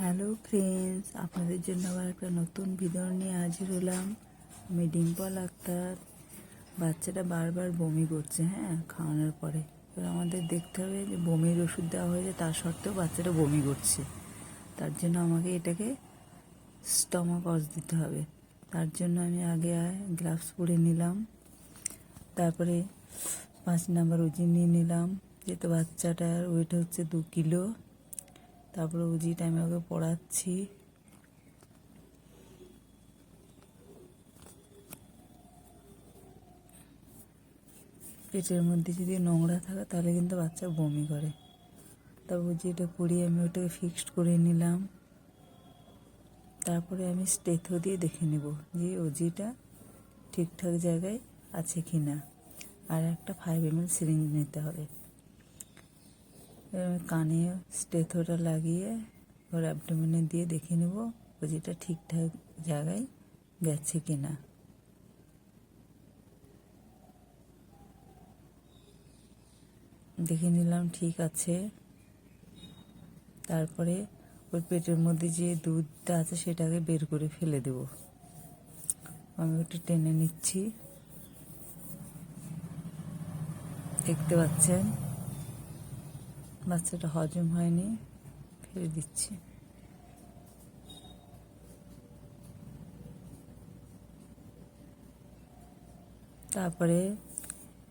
Hello friends, আপনাদের জন্য আবার একটা নতুন ভিডিও নিয়ে হাজির হলাম। আমি ডিম্পল আক্তার। বাচ্চাটা বারবার বমি করছে, খাওয়ানোর পরে। এবার আমাদের দেখতে হবে যে বমির ওষুধ দেওয়া হয়েছে, তার সত্ত্বেও বাচ্চাটা বমি করছে। তার জন্য আমাকে এটাকে স্টমাক ওয়াশ দিতে হবে। তার জন্য আমি আগে গ্লাভস পরে নিলাম, তারপরে 5 নাম্বার ওজি নিয়ে নিলাম, যেহেতু বাচ্চাটার ওয়েট হচ্ছে 2 কিলো। তারপরে ওজিটা আমি ওকে পড়াচ্ছি। পেটের মধ্যে যদি নোংরা থাকে তাহলে কিন্তু বাচ্চা বমি করে। তারপর ওজিটা পরিয়ে আমি ওটাকে ফিক্সড করে নিলাম। তারপরে আমি স্টেথো দিয়ে দেখে নেব যে ওজিটা ঠিকঠাক জায়গায় আছে কি না। আর একটা 5 ml সিরিঞ্জ নিতে হবে। আমি কানে স্টেথোটা লাগিয়ে ওর অ্যাবডোমেনে দিয়ে দেখে নেব ওজিটা ঠিকঠাক জায়গায় গেছে কি না। দেখে নিলাম ঠিক আছে। তারপরে ওর পেটের মধ্যে যে দুধটা আছে সেটাকে বের করে ফেলে দেব। আমি ওটা টেনে নিচ্ছি, দেখতে পাচ্ছেন বাচ্চাটা হজম হয়নি, ফেলে দিচ্ছি। তারপরে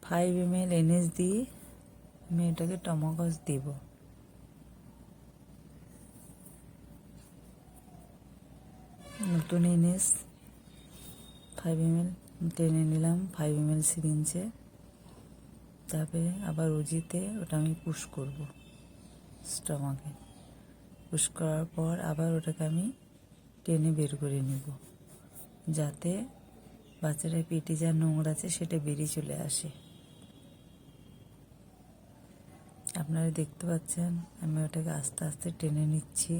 5 ml NS দিয়ে আমি এটাকে টমাকস দেব। নতুন NS 5 ml টেনে নিলাম 5 ml সিরিঞ্জে। তারপরে আবার ওজিতে ওটা আমি পুশ করব স্টমাকে। পুশ করার পর আবার ওটাকে আমি টেনে বের করে নেব, যাতে বাচ্চাটার পেটে যা নোংরা আছে সেটা বেরিয়ে চলে আসে। আপনারা দেখতে পাচ্ছেন আমি ওটাকে আস্তে আস্তে টেনে নিচ্ছি।